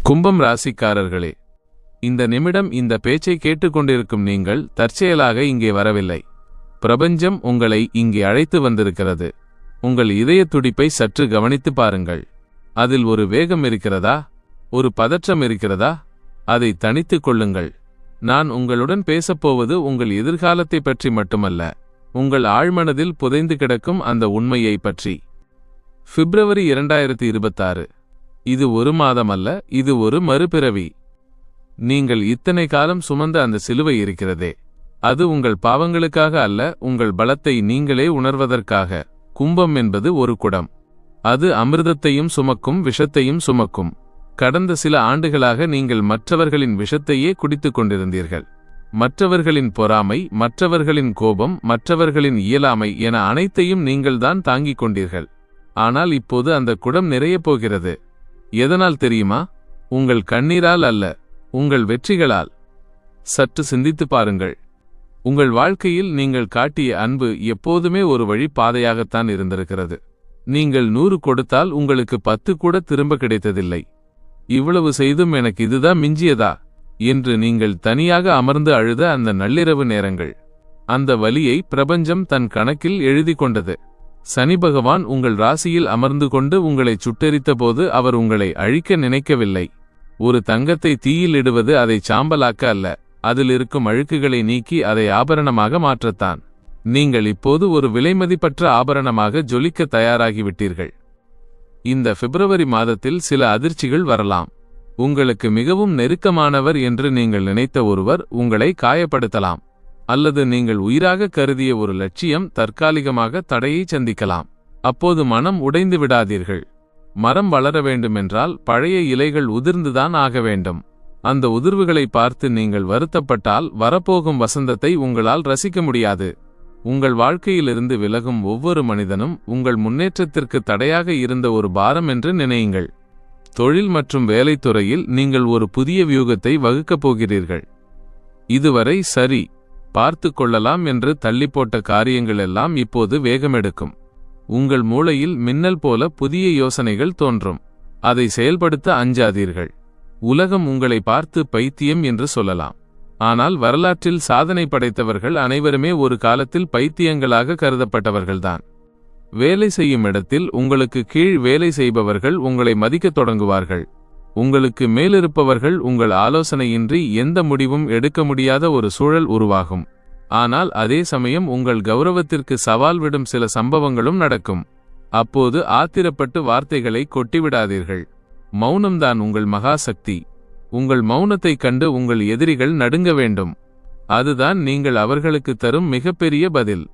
கும்பம் ராசிக்காரர்களே, இந்த நிமிடம் இந்த பேச்சை கேட்டுக்கொண்டிருக்கும் நீங்கள் தற்செயலாக இங்கே வரவில்லை. பிரபஞ்சம் உங்களை இங்கே அழைத்து வந்திருக்கிறது. உங்கள் இதய துடிப்பை சற்று கவனித்து பாருங்கள். அதில் ஒரு வேகம் இருக்கிறதா? ஒரு பதற்றம் இருக்கிறதா? அதை தணித்துக் கொள்ளுங்கள். நான் உங்களுடன் பேசப்போவது உங்கள் எதிர்காலத்தை பற்றி மட்டுமல்ல, உங்கள் ஆழ்மனதில் புதைந்து கிடக்கும் அந்த உண்மையை பற்றி. பிப்ரவரி 2026. இது ஒரு மாதம் அல்ல, இது ஒரு மறுபிறவி. நீங்கள் இத்தனை காலம் சுமந்த அந்த சிலுவை இருக்கிறதே, அது உங்கள் பாவங்களுக்காக அல்ல, உங்கள் பலத்தை நீங்களே உணர்வதற்காக. கும்பம் என்பது ஒரு குடம். அது அமிர்தத்தையும் சுமக்கும், விஷத்தையும் சுமக்கும். கடந்த சில ஆண்டுகளாக நீங்கள் மற்றவர்களின் விஷத்தையே குடித்துக் கொண்டிருந்தீர்கள். மற்றவர்களின் பொறாமை, மற்றவர்களின் கோபம், மற்றவர்களின் இயலாமை என அனைத்தையும் நீங்கள்தான் தாங்கிக் கொண்டீர்கள். ஆனால் இப்போது அந்த குடம் நிறையப் போகிறது. எதனால் தெரியுமா? உங்கள் கண்ணீரால் அல்ல, உங்கள் வெற்றிகளால். சற்று சிந்தித்து பாருங்கள். உங்கள் வாழ்க்கையில் நீங்கள் காட்டிய அன்பு எப்போதுமே ஒரு வழி பாதையாகத்தான் இருந்திருக்கிறது. நீங்கள் 100 கொடுத்தால் உங்களுக்கு 10 கூட திரும்ப கிடைத்ததில்லை. இவ்வளவு செய்தும் எனக்கு இதுதான் மிஞ்சியதா என்று நீங்கள் தனியாக அமர்ந்து அழுத அந்த நள்ளிரவு நேரங்கள். அந்த வலியை பிரபஞ்சம் தன் கணக்கில் எழுதி கொண்டது. சனி பகவான் உங்கள் ராசியில் அமர்ந்து கொண்டு உங்களை சுட்டெரித்த போது அவர் உங்களை அழிக்க நினைக்கவில்லை. ஒரு தங்கத்தை தீயில் இடுவது அதை சாம்பலாக்க அல்ல, அதில் இருக்கும் அழுக்குகளை நீக்கி அதை ஆபரணமாக மாற்றத்தான். நீங்கள் இப்போது ஒரு விலைமதிப்பற்ற ஆபரணமாக ஜொலிக்க தயாராகிவிட்டீர்கள். இந்த பிப்ரவரி மாதத்தில் சில அதிர்ச்சிகள் வரலாம். உங்களுக்கு மிகவும் நெருக்கமானவர் என்று நீங்கள் நினைத்த ஒருவர் உங்களை காயப்படுத்தலாம். அல்லது நீங்கள் உயிராக கருதிய ஒரு லட்சியம் தற்காலிகமாக தடையை சந்திக்கலாம். அப்போது மனம் உடைந்து விடாதீர்கள். மரம் வளர வேண்டுமென்றால் பழைய இலைகள் உதிர்ந்துதான் ஆக வேண்டும். அந்த உதிர்வுகளை பார்த்து நீங்கள் வருத்தப்பட்டால் வரப்போகும் வசந்தத்தை உங்களால் ரசிக்க முடியாது. உங்கள் வாழ்க்கையிலிருந்து விலகும் ஒவ்வொரு மனிதனும் உங்கள் முன்னேற்றத்திற்கு தடையாக இருந்த ஒரு பாரம் என்று நினையுங்கள். தொழில் மற்றும் வேலைத்துறையில் நீங்கள் ஒரு புதிய வியூகத்தை வகுக்கப் போகிறீர்கள். இதுவரை சரி பார்த்து கொள்ளலாம் என்று தள்ளிப்போட்ட காரியங்களெல்லாம் இப்போது வேகமெடுக்கும். உங்கள் மூளையில் மின்னல் போல புதிய யோசனைகள் தோன்றும். அதை செயல்படுத்த அஞ்சாதீர்கள். உலகம் உங்களை பார்த்து பைத்தியம் என்று சொல்லலாம். ஆனால் வரலாற்றில் சாதனை படைத்தவர்கள் அனைவருமே ஒரு காலத்தில் பைத்தியங்களாக கருதப்பட்டவர்கள்தான். வேலை செய்யும் இடத்தில் உங்களுக்கு கீழ் வேலை செய்பவர்கள் உங்களை மதிக்கத் தொடங்குவார்கள். உங்களுக்கு மேலிருப்பவர்கள் உங்கள் ஆலோசனையின்றி எந்த முடிவும் எடுக்க முடியாத ஒரு சூழல் உருவாகும். ஆனால் அதே சமயம் உங்கள் கௌரவத்திற்கு சவால் விடும் சில சம்பவங்களும் நடக்கும். அப்போது ஆத்திரப்பட்டு வார்த்தைகளை கொட்டிவிடாதீர்கள். மௌனம்தான் உங்கள் மகா சக்தி. உங்கள் மௌனத்தை கண்டு உங்கள் எதிரிகள் நடுங்க வேண்டும். அதுதான் நீங்கள் அவர்களுக்கு தரும் மிகப்பெரிய பதில்.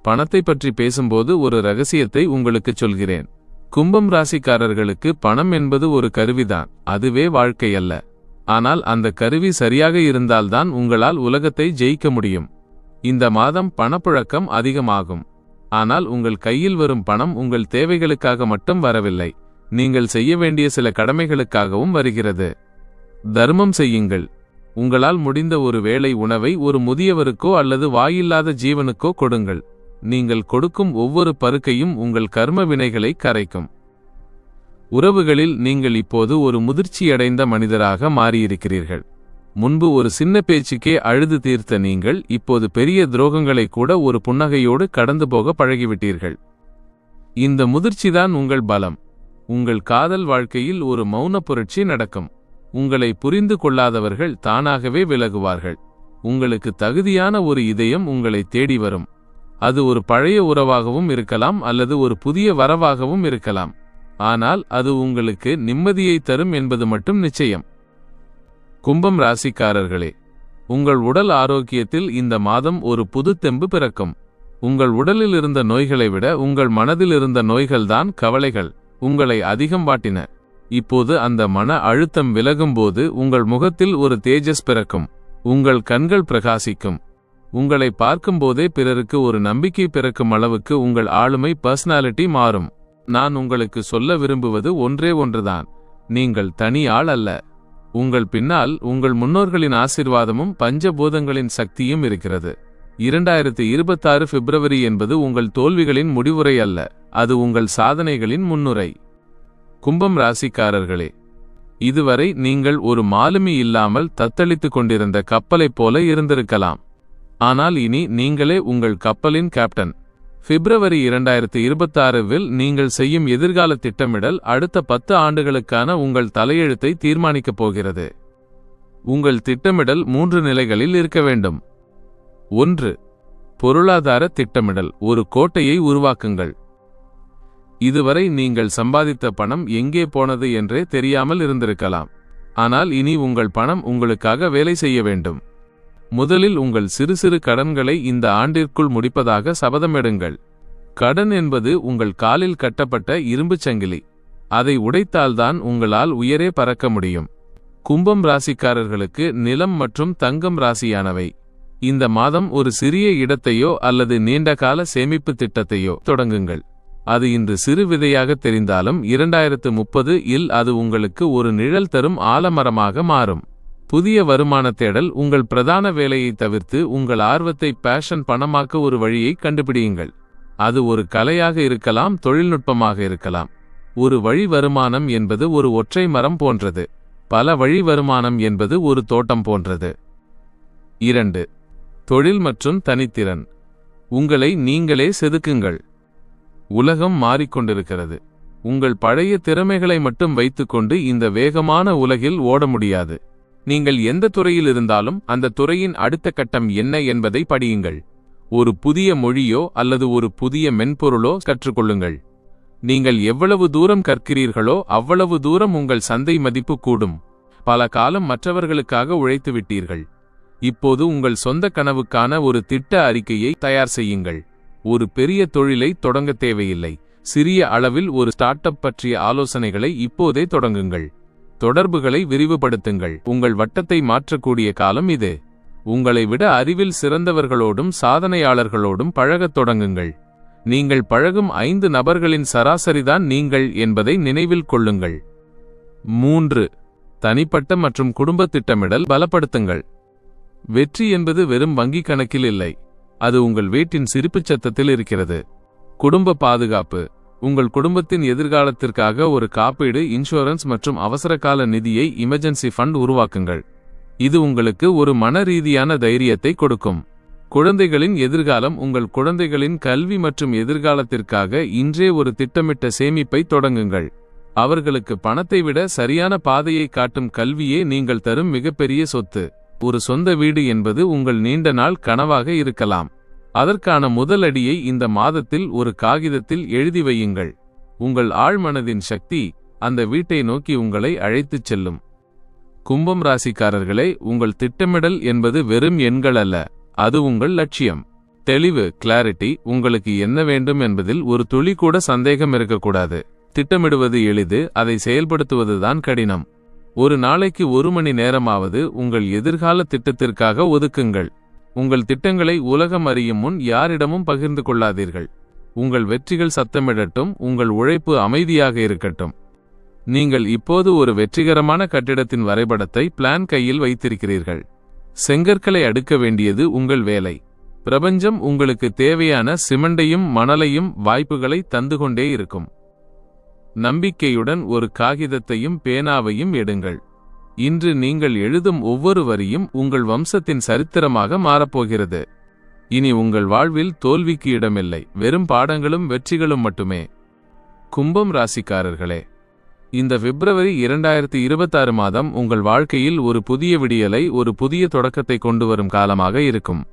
பணத்தை பற்றி பேசும்போது ஒரு ரகசியத்தை உங்களுக்கு சொல்கிறேன். கும்பம் ராசிக்காரர்களுக்கு பணம் என்பது ஒரு கருவிதான், அதுவே வாழ்க்கை அல்ல. ஆனால் அந்த கருவி சரியாக இருந்தால்தான் உங்களால் உலகத்தை ஜெயிக்க முடியும். இந்த மாதம் பணப்புழக்கம் அதிகமாகும். ஆனால் உங்கள் கையில் வரும் பணம் உங்கள் தேவைகளுக்காக மட்டும் வரவில்லை, நீங்கள் செய்ய வேண்டிய சில கடமைகளுக்காகவும் வருகிறது. தர்மம் செய்யுங்கள். உங்களால் முடிந்த ஒரு வேளை உணவை ஒரு முதியவருக்கோ அல்லது வாயில்லாத ஜீவனுக்கோ கொடுங்கள். நீங்கள் கொடுக்கும் ஒவ்வொரு பருக்கையும் உங்கள் கர்ம வினைகளை கரைக்கும். உறவுகளில் நீங்கள் இப்போது ஒரு முதிர்ச்சியடைந்த மனிதராக மாறியிருக்கிறீர்கள். முன்பு ஒரு சின்ன பேச்சுக்கே அழுது தீர்த்த நீங்கள் இப்போது பெரிய துரோகங்களை கூட ஒரு புன்னகையோடு கடந்து போக பழகிவிட்டீர்கள். இந்த முதிர்ச்சிதான் உங்கள் பலம். உங்கள் காதல் வாழ்க்கையில் ஒரு மௌன புரட்சி நடக்கும். உங்களை புரிந்து கொள்ளாதவர்கள் தானாகவே விலகுவார்கள். உங்களுக்கு தகுதியான ஒரு இதயம் உங்களை தேடி வரும். அது ஒரு பழைய உறவாகவும் இருக்கலாம் அல்லது ஒரு புதிய வரவாகவும் இருக்கலாம். ஆனால் அது உங்களுக்கு நிம்மதியை தரும் என்பது மட்டும் நிச்சயம். கும்பம் ராசிக்காரர்களே, உங்கள் உடல் ஆரோக்கியத்தில் இந்த மாதம் ஒரு புது தெம்பு பிறக்கும். உங்கள் உடலில் இருந்த நோய்களை விட உங்கள் மனதில் இருந்த நோய்கள்தான் கவலைகள் உங்களை அதிகம் வாட்டின. இப்போது அந்த மன அழுத்தம் விலகும்போது உங்கள் முகத்தில் ஒரு தேஜஸ் பிறக்கும். உங்கள் கண்கள் பிரகாசிக்கும். உங்களை பார்க்கும்போதே பிறருக்கு ஒரு நம்பிக்கை பிறக்கும் அளவுக்கு உங்கள் ஆளுமை பர்சனாலிட்டி மாறும். நான் உங்களுக்கு சொல்ல விரும்புவது ஒன்றே ஒன்றுதான், நீங்கள் தனி ஆள் அல்ல. உங்கள் பின்னால் உங்கள் முன்னோர்களின் ஆசீர்வாதமும் பஞ்சபூதங்களின் சக்தியும் இருக்கிறது. 2026 பிப்ரவரி என்பது உங்கள் தோல்விகளின் முடிவுரை அல்ல, அது உங்கள் சாதனைகளின் முன்னுரை. கும்பம் ராசிக்காரர்களே, இதுவரை நீங்கள் ஒரு மாலுமி இல்லாமல் தத்தளித்துக் கொண்டிருந்த கப்பலைப் போல இருந்திருக்கலாம். ஆனால் இனி நீங்களே உங்கள் கப்பலின் கேப்டன். பிப்ரவரி 2026ல் நீங்கள் செய்யும் எதிர்கால திட்டமிடல் அடுத்த 10 ஆண்டுகளுக்கான உங்கள் தலையெழுத்தை தீர்மானிக்கப் போகிறது. உங்கள் திட்டமிடல் 3 நிலைகளில் இருக்க வேண்டும். 1. பொருளாதார திட்டமிடல். ஒரு கோட்டையை உருவாக்குங்கள். இதுவரை நீங்கள் சம்பாதித்த பணம் எங்கே போனது என்றே தெரியாமல் இருந்திருக்கலாம். ஆனால் இனி உங்கள் பணம் உங்களுக்காக வேலை செய்ய வேண்டும். முதலில் உங்கள் சிறு சிறு கடன்களை இந்த ஆண்டிற்குள் முடிப்பதாக சபதமிடுங்கள். கடன் என்பது உங்கள் காலில் கட்டப்பட்ட இரும்புச் சங்கிலி. அதை உடைத்தால்தான் உங்களால் உயரே பறக்க முடியும். கும்பம் ராசிக்காரர்களுக்கு நிலம் மற்றும் தங்கம் ராசியானவை. இந்த மாதம் ஒரு சிறிய இடத்தையோ அல்லது நீண்டகால சேமிப்பு திட்டத்தையோ தொடங்குங்கள். அது இன்று சிறு விதையாக தெரிந்தாலும் 2030இல் அது உங்களுக்கு ஒரு நிழல் தரும் ஆலமரமாக மாறும். புதிய வருமான தேடல். உங்கள் பிரதான வேலையை தவிர்த்து உங்கள் ஆர்வத்தை பேஷன் பணமாக்க ஒரு வழியை கண்டுபிடியுங்கள். அது ஒரு கலையாக இருக்கலாம், தொழில்நுட்பமாக இருக்கலாம். ஒரு வழி வருமானம் என்பது ஒரு ஒற்றை மரம் போன்றது. பல வழி வருமானம் என்பது ஒரு தோட்டம் போன்றது. 2. தொழில் மற்றும் தனித்திறன். உங்களை நீங்களே செதுக்குங்கள். உலகம் மாறிக்கொண்டிருக்கிறது. உங்கள் பழைய திறமைகளை மட்டும் வைத்துக்கொண்டு இந்த வேகமான உலகில் ஓட முடியாது. நீங்கள் எந்த துறையில் இருந்தாலும் அந்த துறையின் அடுத்த கட்டம் என்ன என்பதை படியுங்கள். ஒரு புதிய மொழியோ அல்லது ஒரு புதிய மென்பொருளோ கற்றுக்கொள்ளுங்கள். நீங்கள் எவ்வளவு தூரம் கற்கிறீர்களோ அவ்வளவு தூரம் உங்கள் சந்தை மதிப்பு கூடும். பல காலம் மற்றவர்களுக்காக உழைத்து விட்டீர்கள். இப்போது உங்கள் சொந்த கனவுக்கான ஒரு திட்ட அறிக்கையை தயார் செய்யுங்கள். ஒரு பெரிய தொழிலை தொடங்க தேவையில்லை. சிறிய அளவில் ஒரு ஸ்டார்ட் அப் பற்றிய ஆலோசனைகளை இப்போதே தொடங்குங்கள். தொடர்புகளை விரிவுபடுத்துங்கள். உங்கள் வட்டத்தை மாற்றக்கூடிய காலம் இது. உங்களை விட அறிவில் சிறந்தவர்களோடும் சாதனையாளர்களோடும் பழகத் தொடங்குங்கள். நீங்கள் பழகும் 5 நபர்களின் சராசரிதான் நீங்கள் என்பதை நினைவில் கொள்ளுங்கள். 3. தனிப்பட்ட மற்றும் குடும்ப திட்டமிடல் பலப்படுத்துங்கள். வெற்றி என்பது வெறும் வங்கி கணக்கில் இல்லை. அது உங்கள் வீட்டின் சிரிப்புச் சத்தத்தில் இருக்கிறது. குடும்ப பாதுகாப்பு. உங்கள் குடும்பத்தின் எதிர்காலத்திற்காக ஒரு காப்பீடு, இன்சூரன்ஸ் மற்றும் அவசரகால நிதியை எமர்ஜென்சி ஃபண்ட் உருவாக்குங்கள். இது உங்களுக்கு ஒரு மன ரீதியான தைரியத்தை கொடுக்கும். குழந்தைகளின் எதிர்காலம். உங்கள் குழந்தைகளின் கல்வி மற்றும் எதிர்காலத்திற்காக இன்றே ஒரு திட்டமிட்ட சேமிப்பை தொடங்குங்கள். அவர்களுக்கு பணத்தை விட சரியான பாதையை காட்டும் கல்வியே நீங்கள் தரும் மிகப்பெரிய சொத்து. ஒரு சொந்த வீடு என்பது உங்கள் நீண்ட நாள் கனவாக இருக்கலாம். அதற்கான முதல் அடியை இந்த மாதத்தில் ஒரு காகிதத்தில் எழுதி வையுங்கள். உங்கள் ஆழ்மனதின் சக்தி அந்த வீட்டை நோக்கி உங்களை அழைத்துச் செல்லும். கும்பம் ராசிக்காரர்களே, உங்கள் திட்டமிடல் என்பது வெறும் எண்கள் அல்ல. அது உங்கள் லட்சியம். தெளிவு, கிளாரிட்டி. உங்களுக்கு என்ன வேண்டும் என்பதில் ஒரு துளி கூட சந்தேகம் இருக்கக்கூடாது. திட்டமிடுவது எளிது, அதை செயல்படுத்துவதுதான் கடினம். ஒரு நாளைக்கு 1 மணி நேரமாவது உங்கள் எதிர்கால திட்டத்திற்காக ஒதுக்குங்கள். உங்கள் திட்டங்களை உலகம் அறியும் முன் யாரிடமும் பகிர்ந்து கொள்ளாதீர்கள். உங்கள் வெற்றிகள் சத்தமிடட்டும், உங்கள் உழைப்பு அமைதியாக இருக்கட்டும். நீங்கள் இப்போது ஒரு வெற்றிகரமான கட்டிடத்தின் வரைபடத்தை பிளான் கையில் வைத்திருக்கிறீர்கள். செங்கற்களை அடுக்க வேண்டியது உங்கள் வேலை. பிரபஞ்சம் உங்களுக்கு தேவையான சிமெண்டையும் மணலையும் வாய்ப்புகளை தந்துகொண்டே இருக்கும். நம்பிக்கையுடன் ஒரு காகிதத்தையும் பேனாவையும் எடுங்கள். இன்று நீங்கள் எழுதும் ஒவ்வொரு வரியும் உங்கள் வம்சத்தின் சரித்திரமாக மாறப்போகிறது. இனி உங்கள் வாழ்வில் தோல்விக்கு இடமில்லை, வெறும் பாடங்களும் வெற்றிகளும் மட்டுமே. கும்பம் ராசிக்காரர்களே, இந்த பிப்ரவரி 2026 மாதம் உங்கள் வாழ்க்கையில் ஒரு புதிய விடியலை, ஒரு புதிய தொடக்கத்தை கொண்டு வரும் காலமாக இருக்கும்.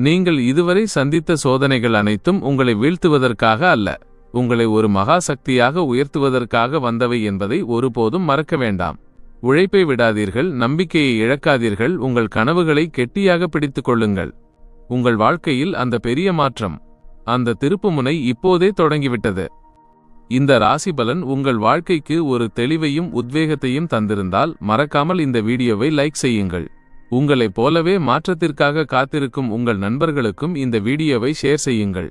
நீங்கள் இதுவரை சந்தித்த சோதனைகள் அனைத்தும் உங்களை வீழ்த்துவதற்காக அல்ல, உங்களை ஒரு மகா சக்தியாக உயர்த்துவதற்காக வந்தவை என்பதை ஒருபோதும் மறக்க வேண்டாம். உழைப்பை விடாதீர்கள், நம்பிக்கையை இழக்காதீர்கள், உங்கள் கனவுகளை கெட்டியாக பிடித்துக் கொள்ளுங்கள். உங்கள் வாழ்க்கையில் அந்த பெரிய மாற்றம், அந்த திருப்புமுனை இப்போதே தொடங்கிவிட்டது. இந்த ராசிபலன் உங்கள் வாழ்க்கைக்கு ஒரு தெளிவையும் உத்வேகத்தையும் தந்திருந்தால் மறக்காமல் இந்த வீடியோவை லைக் செய்யுங்கள். உங்களைப் போலவே மாற்றத்திற்காக காத்திருக்கும் உங்கள் நண்பர்களுக்கும் இந்த வீடியோவை ஷேர் செய்யுங்கள்.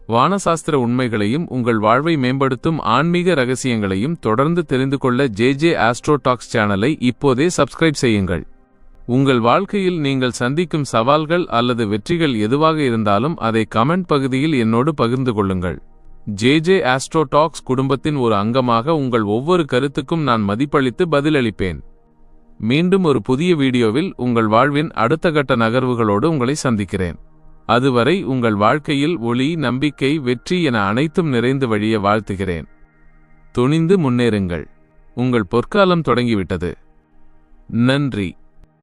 வானசாஸ்திர உண்மைகளையும் உங்கள் வாழ்வை மேம்படுத்தும் ஆன்மீக ரகசியங்களையும் தொடர்ந்து தெரிந்து கொள்ள JJ ஆஸ்ட்ரோ டாக்ஸ் சேனலை இப்போதே சப்ஸ்கிரைப் செய்யுங்கள். உங்கள் வாழ்க்கையில் நீங்கள் சந்திக்கும் சவால்கள் அல்லது வெற்றிகள் எதுவாக இருந்தாலும் அதை கமெண்ட் பகுதியில் என்னோடு பகிர்ந்து கொள்ளுங்கள். ஜே ஆஸ்ட்ரோ டாக்ஸ் குடும்பத்தின் ஒரு அங்கமாக உங்கள் ஒவ்வொரு கருத்துக்கும் நான் மதிப்பளித்து பதிலளிப்பேன். மீண்டும் ஒரு புதிய வீடியோவில் உங்கள் வாழ்வின் அடுத்த கட்ட நகர்வுகளோடு உங்களை சந்திக்கிறேன். அதுவரை உங்கள் வாழ்க்கையில் ஒளி, நம்பிக்கை, வெற்றி என அனைத்தும் நிறைந்து வழிய வாழ்த்துகிறேன். துணிந்து முன்னேறுங்கள். உங்கள் பொற்காலம் தொடங்கிவிட்டது. நன்றி.